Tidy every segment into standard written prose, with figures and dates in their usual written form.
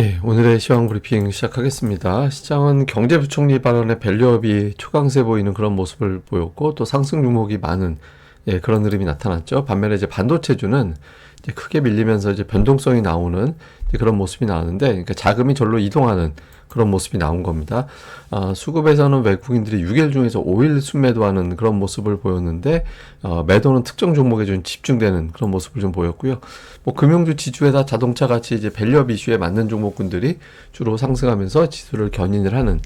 예, 오늘의 시황 브리핑 시작하겠습니다. 시장은 경제부총리 발언에 밸류업이 초강세 보이는 그런 모습을 보였고, 또 상승 종목이 많은 그런 흐름이 나타났죠. 반면에 이제 반도체주는 이제 크게 밀리면서 이제 변동성이 나오는 이제 그런 모습이 나오는데, 그러니까 자금이 절로 이동하는 그런 모습이 나온 겁니다. 수급에서는 외국인들이 6일 중에서 5일 순매도하는 그런 모습을 보였는데, 매도는 특정 종목에 좀 집중되는 그런 모습을 좀 보였고요. 뭐 금융주 지주에다 자동차 같이 이제 밸류업 이슈에 맞는 종목군들이 주로 상승하면서 지수를 견인을 하는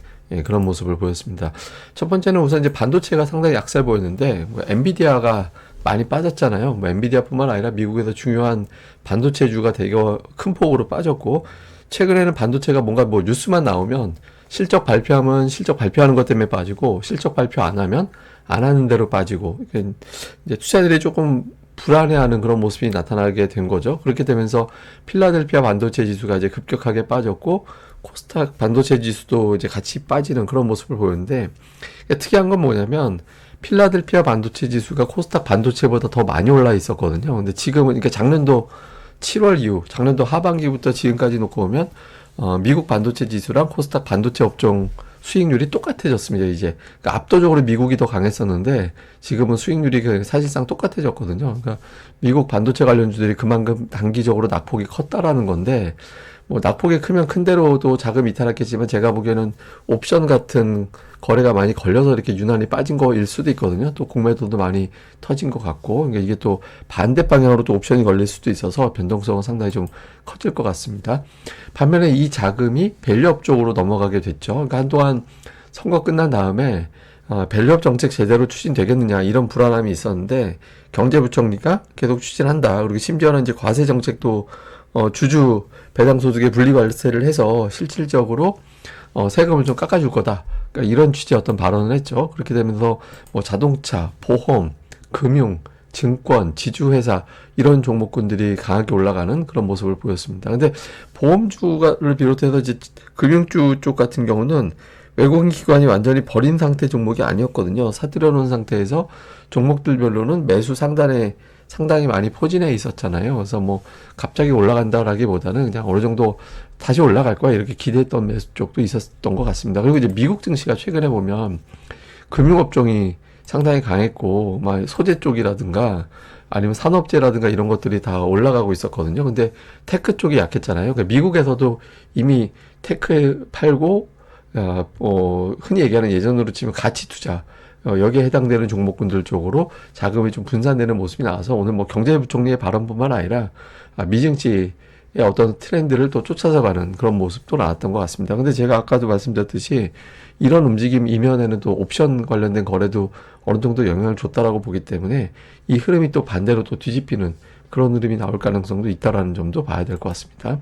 그런 모습을 보였습니다. 첫 번째는 우선 이제 반도체가 상당히 약세 보였는데, 뭐 엔비디아가 많이 빠졌잖아요. 뭐 엔비디아뿐만 아니라 미국에서 중요한 반도체주가 되게 큰 폭으로 빠졌고, 최근에는 반도체가 뭔가 뭐 뉴스만 나오면 실적 발표하면 실적 발표하는 것 때문에 빠지고, 실적 발표 안 하면 안 하는 대로 빠지고, 이제 투자들이 조금 불안해하는 그런 모습이 나타나게 된 거죠. 그렇게 되면서 필라델피아 반도체 지수가 이제 급격하게 빠졌고, 코스닥 반도체 지수도 이제 같이 빠지는 그런 모습을 보였는데, 특이한 건 뭐냐면 필라델피아 반도체 지수가 코스닥 반도체보다 더 많이 올라 있었거든요. 근데 지금은, 그러니까 작년도 7월 이후, 작년도 하반기부터 지금까지 놓고 보면 미국 반도체 지수랑 코스닥 반도체 업종 수익률이 똑같아졌습니다. 이제 그러니까 압도적으로 미국이 더 강했었는데 지금은 수익률이 사실상 똑같아졌거든요. 그러니까 미국 반도체 관련주들이 그만큼 단기적으로 낙폭이 컸다라는 건데, 뭐 낙폭이 크면 큰 대로도 자금 이탈했겠지만 제가 보기에는 옵션 같은 거래가 많이 걸려서 이렇게 유난히 빠진 거일 수도 있거든요. 또 공매도도 많이 터진 것 같고, 그러니까 이게 또 반대 방향으로 또 옵션이 걸릴 수도 있어서 변동성은 상당히 좀 커질 것 같습니다. 반면에 이 자금이 밸류업 쪽으로 넘어가게 됐죠. 그러니까 한동안 선거 끝난 다음에 밸류업 정책 제대로 추진되겠느냐 이런 불안함이 있었는데, 경제부총리가 계속 추진한다. 그리고 심지어는 이제 과세 정책도 주주 배당소득의 분리과세를 해서 실질적으로 세금을 좀 깎아줄 거다. 그러니까 이런 취지의 어떤 발언을 했죠. 그렇게 되면서 뭐 자동차, 보험, 금융, 증권, 지주회사 이런 종목군들이 강하게 올라가는 그런 모습을 보였습니다. 근데 보험주를 비롯해서 이제 금융주 쪽 같은 경우는 외국인 기관이 완전히 버린 상태 종목이 아니었거든요. 사들여 놓은 상태에서 종목들별로는 매수 상당히 많이 포진해 있었잖아요. 그래서 뭐 갑자기 올라간다라기보다는 그냥 어느 정도 다시 올라갈 거야 이렇게 기대했던 매수 쪽도 있었던 것 같습니다. 그리고 이제 미국 증시가 최근에 보면 금융업종이 상당히 강했고, 막 소재 쪽이라든가 아니면 산업재라든가 이런 것들이 다 올라가고 있었거든요. 근데 테크 쪽이 약했잖아요. 그러니까 미국에서도 이미 테크 팔고, 흔히 얘기하는 예전으로 치면 가치 투자, 여기에 해당되는 종목군들 쪽으로 자금이 좀 분산되는 모습이 나와서 오늘 뭐 경제부총리의 발언뿐만 아니라 미증시의 어떤 트렌드를 또 쫓아서 가는 그런 모습도 나왔던 것 같습니다. 근데 제가 아까도 말씀드렸듯이 이런 움직임 이면에는 또 옵션 관련된 거래도 어느 정도 영향을 줬다라고 보기 때문에 이 흐름이 또 반대로 또 뒤집히는 그런 흐름이 나올 가능성도 있다라는 점도 봐야 될 것 같습니다.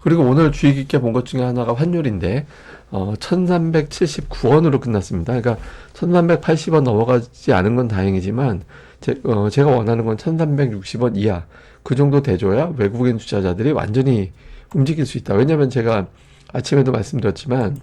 그리고 오늘 주의 깊게 본 것 중에 하나가 환율인데 1379원으로 끝났습니다. 그러니까 1380원 넘어가지 않은 건 다행이지만 제가 원하는 건 1360원 이하 그 정도 돼줘야 외국인 투자자들이 완전히 움직일 수 있다. 왜냐면 제가 아침에도 말씀드렸지만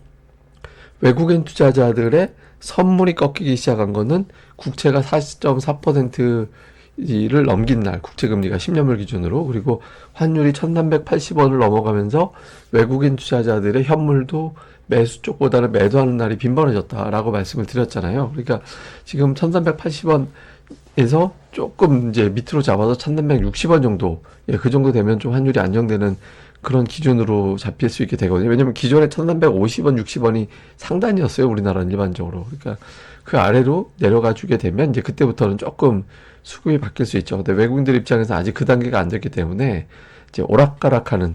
외국인 투자자들의 선물이 꺾이기 시작한 거는 국채가 40.4%를 넘긴 날, 국채금리가 10년물 기준으로, 그리고 환율이 1380원을 넘어가면서 외국인 투자자들의 현물도 매수 쪽보다는 매도하는 날이 빈번해졌다라고 말씀을 드렸잖아요. 그러니까 지금 1380원에서 조금 이제 밑으로 잡아서 1360원 정도, 그 정도 되면 좀 환율이 안정되는 그런 기준으로 잡힐 수 있게 되거든요. 왜냐면 기존에 1350원, 60원이 상단이었어요. 우리나라는 일반적으로. 그러니까 그 아래로 내려가 주게 되면 이제 그때부터는 조금 수급이 바뀔 수 있죠. 근데 외국인들 입장에서 아직 그 단계가 안 됐기 때문에 이제 오락가락하는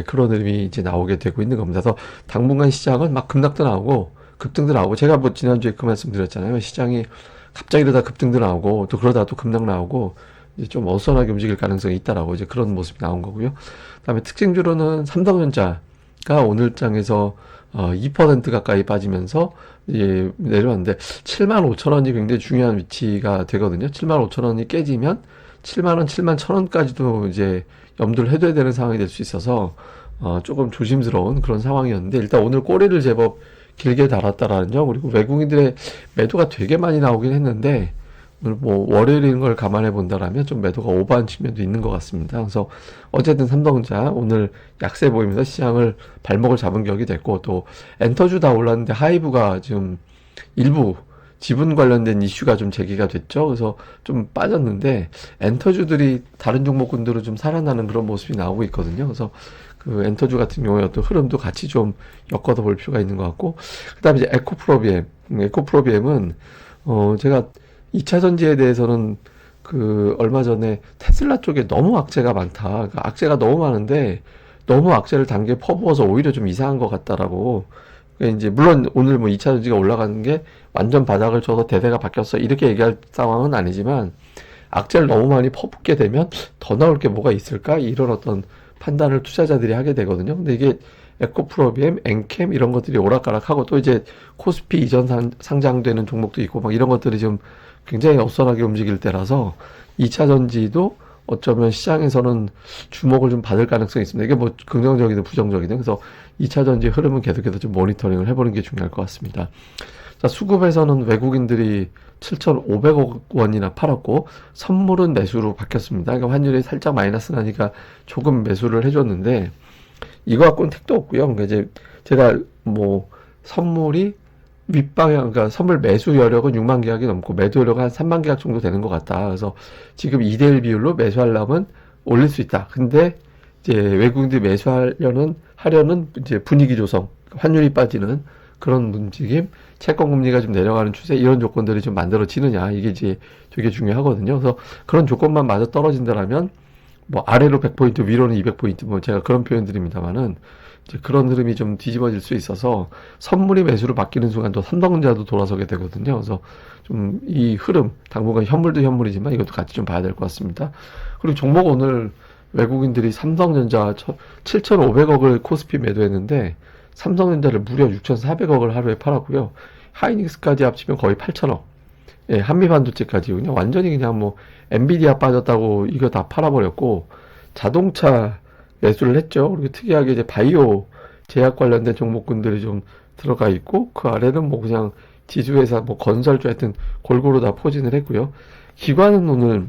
그런 흐름이 이제 나오게 되고 있는 겁니다. 그래서 당분간 시장은 막 급락도 나오고 급등도 나오고, 제가 뭐 지난주에 그 말씀 드렸잖아요. 시장이 갑자기 이러다 급등도 나오고 또 그러다 또 급락 나오고 이제 좀 어수선하게 움직일 가능성이 있다라고 이제 그런 모습이 나온 거고요. 그다음에 특징주로는 삼성전자가 오늘 장에서 2% 가까이 빠지면서 내려왔는데 75,000원이 굉장히 중요한 위치가 되거든요. 75,000원이 깨지면 70,000원, 71,000원까지도 이제 염두를 해둬야 되는 상황이 될 수 있어서 조금 조심스러운 그런 상황이었는데, 일단 오늘 꼬리를 제법 길게 달았다라는 점, 그리고 외국인들의 매도가 되게 많이 나오긴 했는데 오늘 뭐 월요일인 걸 감안해 본다라면 좀 매도가 오버한 측면도 있는 것 같습니다. 그래서 어쨌든 삼성전자 오늘 약세 보이면서 시장을 발목을 잡은 격이 됐고, 또 엔터주 다 올랐는데 하이브가 지금 일부 지분 관련된 이슈가 좀 제기가 됐죠. 그래서 좀 빠졌는데 엔터주들이 다른 종목군들은 좀 살아나는 그런 모습이 나오고 있거든요. 그래서 그 엔터주 같은 경우에 어떤 흐름도 같이 좀 엮어서 볼 필요가 있는 것 같고, 그다음에 이제 에코프로비엠은 제가 2차 전지에 대해서는 그 얼마 전에 테슬라 쪽에 너무 악재가 많다. 그러니까 악재가 너무 많은데 너무 악재를 단계에 퍼부어서 오히려 좀 이상한 것 같다라고. 그러니까 이제 물론 오늘 뭐 2차 전지가 올라가는 게 완전 바닥을 쳐서 대세가 바뀌었어 이렇게 얘기할 상황은 아니지만, 악재를 너무 많이 퍼붓게 되면 더 나올 게 뭐가 있을까 이런 어떤 판단을 투자자들이 하게 되거든요. 근데 이게 에코프로비엠, 엔캠 이런 것들이 오락가락하고, 또 이제 코스피 이전 상장되는 종목도 있고 막 이런 것들이 좀 굉장히 어수선하게 움직일 때라서 2차 전지도 어쩌면 시장에서는 주목을 좀 받을 가능성이 있습니다. 이게 뭐 긍정적이든 부정적이든. 그래서 2차 전지 흐름은 계속해서 좀 모니터링을 해보는 게 중요할 것 같습니다. 자, 수급에서는 외국인들이 7,500억 원이나 팔았고, 선물은 매수로 바뀌었습니다. 그러니까 환율이 살짝 마이너스 나니까 조금 매수를 해줬는데, 이거 갖고는 택도 없고요. 그러니까 이제 제가 뭐 선물이 윗방향, 그러니까 선물 매수 여력은 6만 계약이 넘고 매도 여력은 한 3만 계약 정도 되는 것 같다. 그래서 지금 2대1 비율로 매수하려면 올릴 수 있다. 근데 이제 외국인들이 하려는 이제 분위기 조성, 환율이 빠지는 그런 움직임, 채권 금리가 좀 내려가는 추세, 이런 조건들이 좀 만들어지느냐, 이게 이제 되게 중요하거든요. 그래서 그런 조건만 맞아 떨어진다라면 뭐 아래로 100포인트, 위로는 200포인트, 뭐 제가 그런 표현 드립니다만은, 이제 그런 흐름이 좀 뒤집어질 수 있어서 선물이 매수로 바뀌는 순간 또 삼성전자도 돌아서게 되거든요. 그래서 좀 이 흐름, 당분간 현물도 현물이지만 이것도 같이 좀 봐야 될 것 같습니다. 그리고 종목 오늘 외국인들이 삼성전자 7,500억을 코스피 매도했는데, 삼성전자를 무려 6,400억을 하루에 팔았고요. 하이닉스까지 합치면 거의 8,000억. 예, 한미반도체까지 그냥 완전히 그냥 뭐 엔비디아 빠졌다고 이거 다 팔아버렸고, 자동차 매수를 했죠. 그리고 특이하게 이제 바이오 제약 관련된 종목군들이 좀 들어가 있고, 그 아래는 뭐 그냥 지주회사, 뭐 건설주, 하여튼 골고루 다 포진을 했고요. 기관은 오늘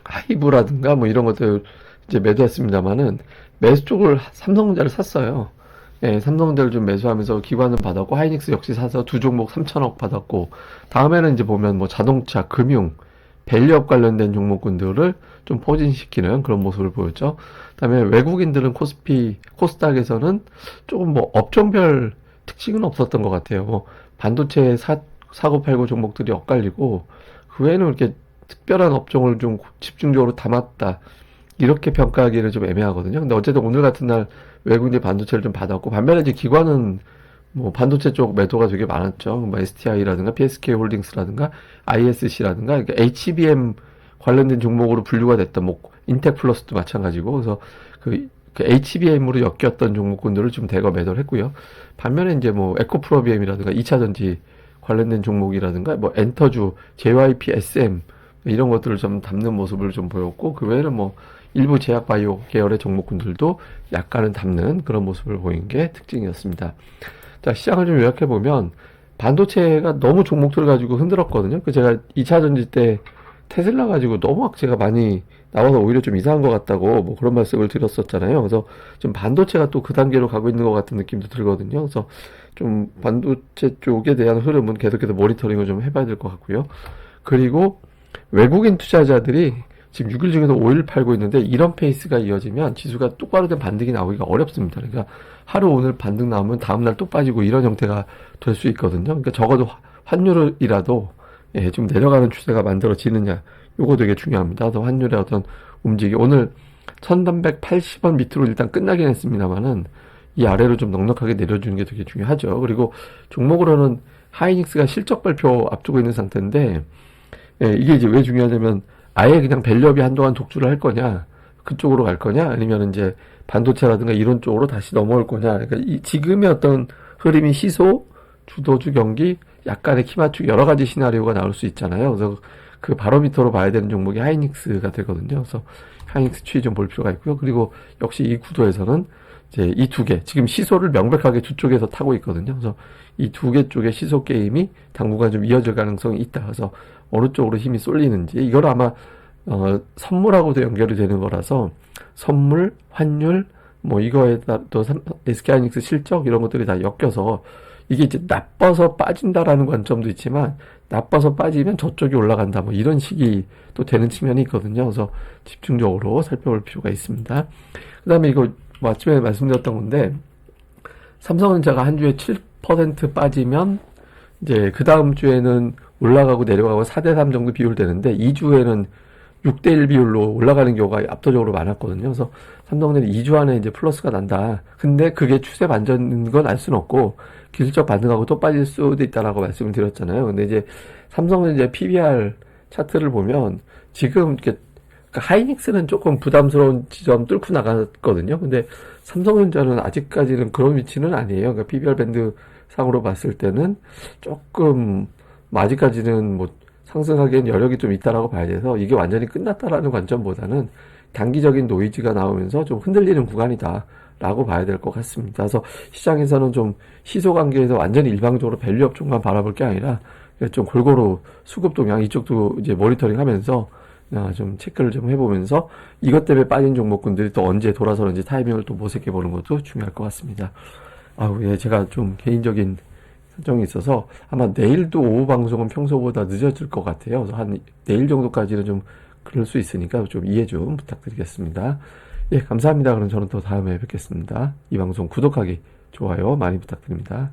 하이브라든가 뭐 이런 것들 이제 매도했습니다만은, 매수 쪽을 삼성전자를 샀어요. 예, 삼성전자를 좀 매수하면서 기관은 받았고, 하이닉스 역시 사서 두 종목 3천억 받았고, 다음에는 이제 보면 뭐 자동차, 금융, 밸류업 관련된 종목군들을 좀 포진시키는 그런 모습을 보였죠. 그다음에 외국인들은 코스닥에서는 조금 뭐 업종별 특징은 없었던 것 같아요. 뭐 반도체 사고 팔고 종목들이 엇갈리고, 그 외에는 이렇게 특별한 업종을 좀 집중적으로 담았다, 이렇게 평가하기는 좀 애매하거든요. 근데 어쨌든 오늘 같은 날 외국인이 반도체를 좀 받았고, 반면에 이제 기관은 뭐 반도체 쪽 매도가 되게 많았죠. 뭐 STI라든가 PSK 홀딩스라든가 ISC라든가, 그러니까 HBM 관련된 종목으로 분류가 됐던 뭐 인텍플러스도 마찬가지고, 그래서 그 HBM으로 엮였던 종목군들을 좀 대거 매도를 했고요. 반면에 이제 뭐 에코프로비엠이라든가 2차 전지 관련된 종목이라든가 뭐 엔터주, JYP, SM 이런 것들을 좀 담는 모습을 좀 보였고, 그 외에는 뭐 일부 제약 바이오 계열의 종목군들도 약간은 담는 그런 모습을 보인 게 특징이었습니다. 자, 시장을 좀 요약해 보면, 반도체가 너무 종목들 가지고 흔들었거든요. 그 제가 2차 전지 때 테슬라 가지고 너무 악재가 많이 나와서 오히려 좀 이상한 것 같다고 뭐 그런 말씀을 드렸었잖아요. 그래서 좀 반도체가 또 그 단계로 가고 있는 것 같은 느낌도 들거든요. 그래서 좀 반도체 쪽에 대한 흐름은 계속해서 모니터링을 좀 해봐야 될 것 같고요. 그리고 외국인 투자자들이 지금 6일 중에서 5일 팔고 있는데, 이런 페이스가 이어지면 지수가 똑바로 된 반등이 나오기가 어렵습니다. 그러니까 하루 오늘 반등 나오면 다음날 또 빠지고 이런 형태가 될 수 있거든요. 그러니까 적어도 환율이라도 좀 내려가는 추세가 만들어지느냐, 요거 되게 중요합니다. 그래서 환율의 어떤 움직임, 오늘 1380원 밑으로 일단 끝나긴 했습니다만은 이 아래로 좀 넉넉하게 내려주는 게 되게 중요하죠. 그리고 종목으로는 하이닉스가 실적 발표 앞두고 있는 상태인데, 이게 이제 왜 중요하냐면, 아예 그냥 밸류업이 한동안 독주를 할 거냐, 그쪽으로 갈 거냐, 아니면 이제 반도체라든가 이런 쪽으로 다시 넘어올 거냐. 그러니까 지금의 어떤 흐름이 시소, 주도주 경기, 약간의 키 맞추기, 여러 가지 시나리오가 나올 수 있잖아요. 그래서 그 바로미터로 봐야 되는 종목이 하이닉스가 되거든요. 그래서 하이닉스 추이 좀 볼 필요가 있고요. 그리고 역시 이 구도에서는 이제 이 두 개, 지금 시소를 명백하게 두 쪽에서 타고 있거든요. 그래서 이 두 개 쪽의 시소 게임이 당분간 좀 이어질 가능성이 있다. 그래서 어느 쪽으로 힘이 쏠리는지, 이걸 아마, 선물하고도 연결이 되는 거라서, 선물, 환율, 뭐 이거에다 또 SK하이닉스 실적 이런 것들이 다 엮여서 이게 이제 나빠서 빠진다라는 관점도 있지만 나빠서 빠지면 저쪽이 올라간다 뭐 이런 식이 또 되는 측면이 있거든요. 그래서 집중적으로 살펴볼 필요가 있습니다. 그 다음에 이거 뭐 아침에 말씀드렸던 건데 삼성전자가 한 주에 7% 빠지면 이제 그 다음 주에는 올라가고 내려가고 4대3 정도 비율 되는데 2주에는 6대1 비율로 올라가는 경우가 압도적으로 많았거든요. 그래서 삼성전자 2주 안에 이제 플러스가 난다. 근데 그게 추세 반전인 건 알 수는 없고 기술적 반등하고 또 빠질 수도 있다라고 말씀을 드렸잖아요. 근데 이제 삼성전자 PBR 차트를 보면 지금 이렇게 그러니까 하이닉스는 조금 부담스러운 지점 뚫고 나갔거든요. 근데 삼성전자는 아직까지는 그런 위치는 아니에요. 그러니까 PBR 밴드 상으로 봤을 때는 조금 아직까지는 뭐 상승하기엔 여력이 좀 있다라고 봐야 돼서 이게 완전히 끝났다라는 관점보다는 단기적인 노이즈가 나오면서 좀 흔들리는 구간이다 라고 봐야 될 것 같습니다. 그래서 시장에서는 좀 시소 관계에서 완전히 일방적으로 밸류 업종만 바라볼 게 아니라 좀 골고루 수급 동향 이쪽도 이제 모니터링 하면서 좀 체크를 좀 해보면서 이것 때문에 빠진 종목군들이 또 언제 돌아서는지 타이밍을 또 모색해 보는 것도 중요할 것 같습니다. 예, 제가 좀 개인적인 설정이 있어서 아마 내일도 오후 방송은 평소보다 늦어질 것 같아요. 그래서 한 내일 정도까지는 좀 그럴 수 있으니까 좀 이해 좀 부탁드리겠습니다. 예, 감사합니다. 그럼 저는 또 다음에 뵙겠습니다. 이 방송 구독하기, 좋아요 많이 부탁드립니다.